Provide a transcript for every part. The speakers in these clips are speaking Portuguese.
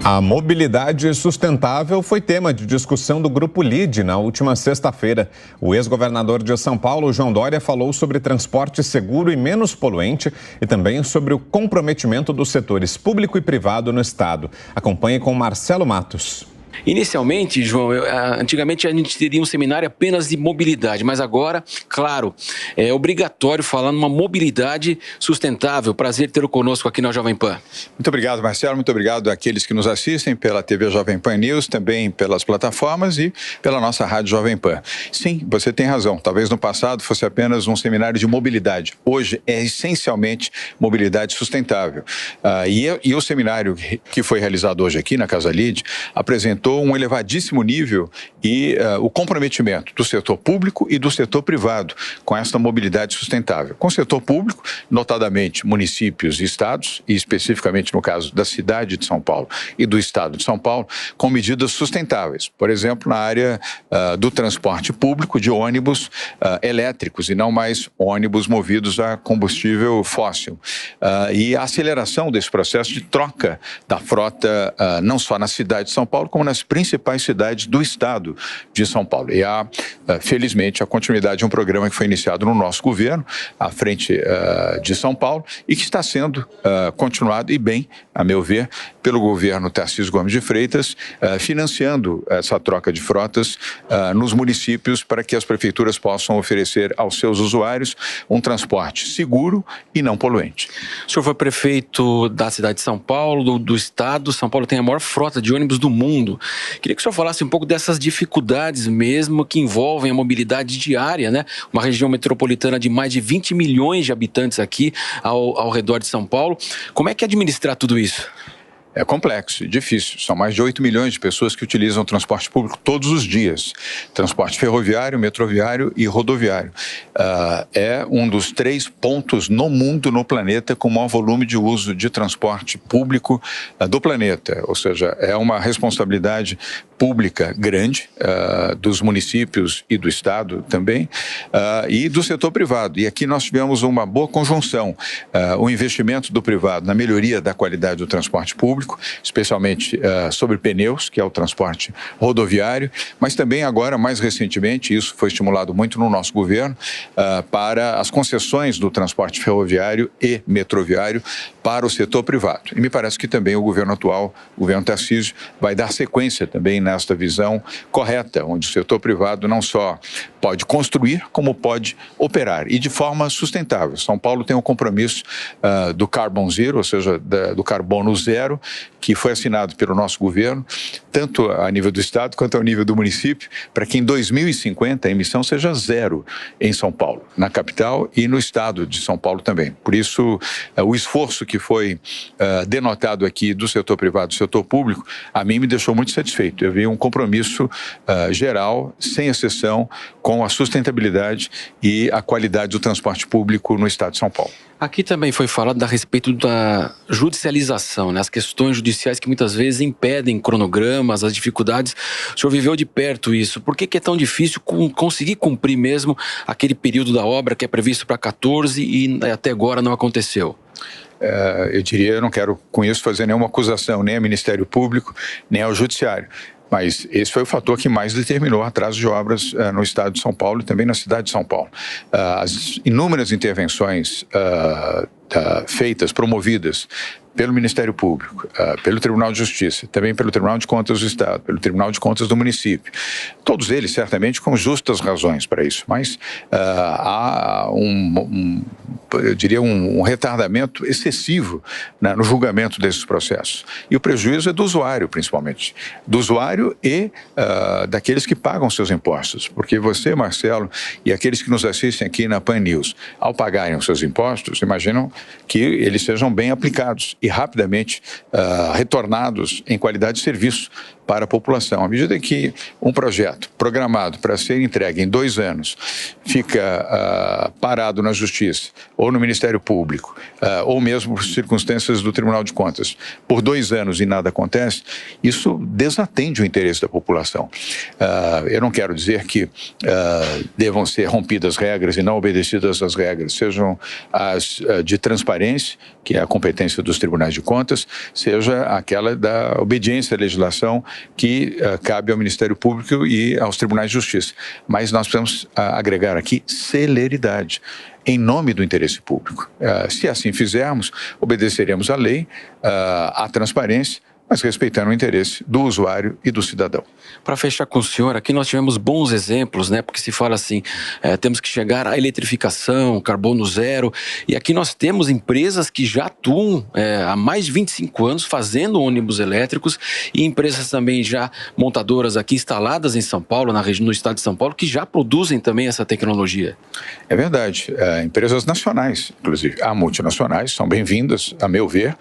A mobilidade sustentável foi tema de discussão do Grupo LIDE na última sexta-feira. O ex-governador de São Paulo, João Dória, falou sobre transporte seguro e menos poluente e também sobre o comprometimento dos setores público e privado no estado. Acompanhe com Marcelo Matos. Inicialmente, João, antigamente a gente teria um seminário apenas de mobilidade, mas agora, claro, é obrigatório falar numa mobilidade sustentável. Prazer tê-lo conosco aqui na Jovem Pan. Muito obrigado, Marcelo. Muito obrigado àqueles que nos assistem pela TV Jovem Pan News, também pelas plataformas e pela nossa Rádio Jovem Pan. Sim, você tem razão. Talvez no passado fosse apenas um seminário de mobilidade. Hoje é essencialmente mobilidade sustentável. E o seminário que foi realizado hoje aqui na Casa LIDE apresentou um elevadíssimo nível e o comprometimento do setor público e do setor privado com essa mobilidade sustentável. Com o setor público, notadamente municípios e estados, e especificamente no caso da cidade de São Paulo e do estado de São Paulo, com medidas sustentáveis. Por exemplo, na área do transporte público de ônibus elétricos e não mais ônibus movidos a combustível fóssil. E a aceleração desse processo de troca da frota, não só na cidade de São Paulo, como nas principais cidades do estado de São Paulo. E há, felizmente, a continuidade de um programa que foi iniciado no nosso governo, à frente de São Paulo, e que está sendo continuado, e bem, a meu ver, pelo governo Tarcísio Gomes de Freitas, financiando essa troca de frotas nos municípios para que as prefeituras possam oferecer aos seus usuários um transporte seguro e não poluente. O senhor foi prefeito da cidade de São Paulo, do estado. São Paulo tem a maior frota de ônibus do mundo. Queria que o senhor falasse um pouco dessas dificuldades mesmo que envolvem a mobilidade diária, né? Uma região metropolitana de mais de 20 milhões de habitantes aqui ao redor de São Paulo. Como é que é administrar tudo isso? É complexo e difícil. São mais de 8 milhões de pessoas que utilizam o transporte público todos os dias. Transporte ferroviário, metroviário e rodoviário. É um dos 3 pontos no mundo, no planeta, com o maior volume de uso de transporte público do planeta. Ou seja, é uma responsabilidade pública grande dos municípios e do estado também, e do setor privado. E aqui nós tivemos uma boa conjunção. O investimento do privado na melhoria da qualidade do transporte público, especialmente sobre pneus, que é o transporte rodoviário, mas também agora, mais recentemente, isso foi estimulado muito no nosso governo, para as concessões do transporte ferroviário e metroviário para o setor privado. E me parece que também o governo atual, o governo Tarcísio, vai dar sequência também nesta visão correta, onde o setor privado não só pode construir, como pode operar, e de forma sustentável. São Paulo tem um compromisso do Carbon Zero, ou seja, do carbono zero, que foi assinado pelo nosso governo, tanto a nível do estado quanto ao nível do município, para que em 2050 a emissão seja zero em São Paulo, na capital e no estado de São Paulo também. Por isso, o esforço que foi denotado aqui do setor privado, do setor público, a mim me deixou muito satisfeito. Eu vi um compromisso geral, sem exceção, com a sustentabilidade e a qualidade do transporte público no estado de São Paulo. Aqui também foi falado a respeito da judicialização, né? As questões judiciais que muitas vezes impedem cronogramas, as dificuldades. O senhor viveu de perto isso. Por que é tão difícil conseguir cumprir mesmo aquele período da obra que é previsto para 14 e até agora não aconteceu? Eu diria, eu não quero com isso fazer nenhuma acusação, nem ao Ministério Público, nem ao Judiciário. Mas esse foi o fator que mais determinou o atraso de obras no estado de São Paulo e também na cidade de São Paulo. As inúmeras intervenções feitas, promovidas pelo Ministério Público, pelo Tribunal de Justiça, também pelo Tribunal de Contas do Estado, pelo Tribunal de Contas do município. Todos eles, certamente, com justas razões para isso, mas há eu diria, um retardamento excessivo no julgamento desses processos. E o prejuízo é do usuário, principalmente. Do usuário e daqueles que pagam seus impostos. Porque você, Marcelo, e aqueles que nos assistem aqui na Pan News, ao pagarem os seus impostos, imaginam que eles sejam bem aplicados e rapidamente retornados em qualidade de serviço para a população. À medida que um projeto programado para ser entregue em 2 anos fica parado na Justiça ou no Ministério Público, ou mesmo por circunstâncias do Tribunal de Contas, por 2 anos e nada acontece, isso desatende o interesse da população. Eu não quero dizer que devam ser rompidas regras e não obedecidas as regras, sejam as de transparência, que é a competência dos tribunais tribunais de contas, seja aquela da obediência à legislação que cabe ao Ministério Público e aos tribunais de justiça. Mas nós precisamos agregar aqui celeridade, em nome do interesse público. Se assim fizermos, obedeceremos à lei, à transparência, mas respeitando o interesse do usuário e do cidadão. Para fechar com o senhor, aqui nós tivemos bons exemplos, né? Porque se fala assim, temos que chegar à eletrificação, carbono zero, e aqui nós temos empresas que já atuam há mais de 25 anos fazendo ônibus elétricos e empresas também já montadoras aqui instaladas em São Paulo, no estado de São Paulo, que já produzem também essa tecnologia. É verdade. Empresas nacionais, inclusive, há multinacionais, são bem-vindas, a meu ver.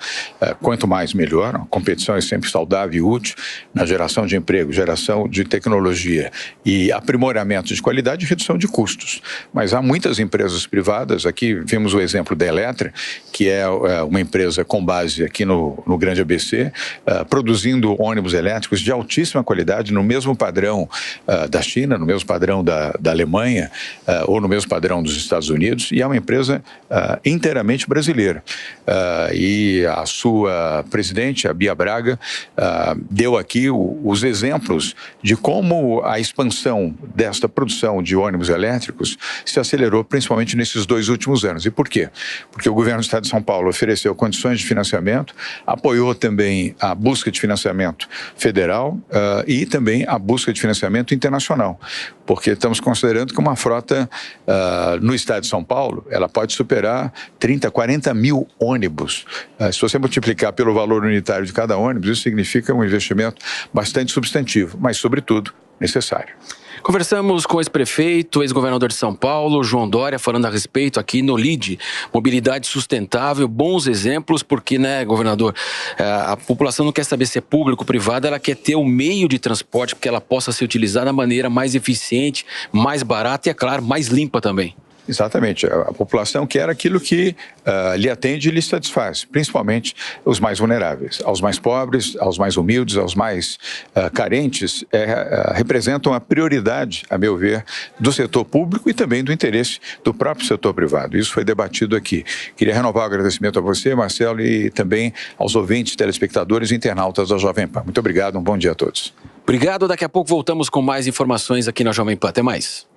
Quanto mais, melhor. A competição é sempre saudável e útil na geração de emprego, geração de tecnologia e aprimoramento de qualidade e redução de custos. Mas há muitas empresas privadas, aqui vimos o exemplo da Eletra, que é uma empresa com base aqui no Grande ABC, produzindo ônibus elétricos de altíssima qualidade, no mesmo padrão da China, no mesmo padrão da Alemanha ou no mesmo padrão dos Estados Unidos, e é uma empresa inteiramente brasileira. E a sua presidente, a Bia Braga, deu aqui os exemplos de como a expansão desta produção de ônibus elétricos se acelerou, principalmente nesses 2 últimos anos. E por quê? Porque o governo do Estado de São Paulo ofereceu condições de financiamento, apoiou também a busca de financiamento federal e também a busca de financiamento internacional, porque estamos considerando que uma frota no Estado de São Paulo, ela pode superar 30, 40 mil ônibus. Se você multiplicar pelo valor unitário de cada ônibus, isso significa um investimento bastante substantivo, mas, sobretudo, necessário. Conversamos com o ex-prefeito, ex-governador de São Paulo, João Dória, falando a respeito aqui no LIDE, mobilidade sustentável, bons exemplos, porque, né, governador, a população não quer saber se é público ou privado, ela quer ter o meio de transporte porque ela possa ser utilizada da maneira mais eficiente, mais barata e, é claro, mais limpa também. Exatamente. A população quer aquilo que lhe atende e lhe satisfaz, principalmente os mais vulneráveis. Aos mais pobres, aos mais humildes, aos mais carentes, representam a prioridade, a meu ver, do setor público e também do interesse do próprio setor privado. Isso foi debatido aqui. Queria renovar o agradecimento a você, Marcelo, e também aos ouvintes, telespectadores e internautas da Jovem Pan. Muito obrigado, um bom dia a todos. Obrigado, daqui a pouco voltamos com mais informações aqui na Jovem Pan. Até mais.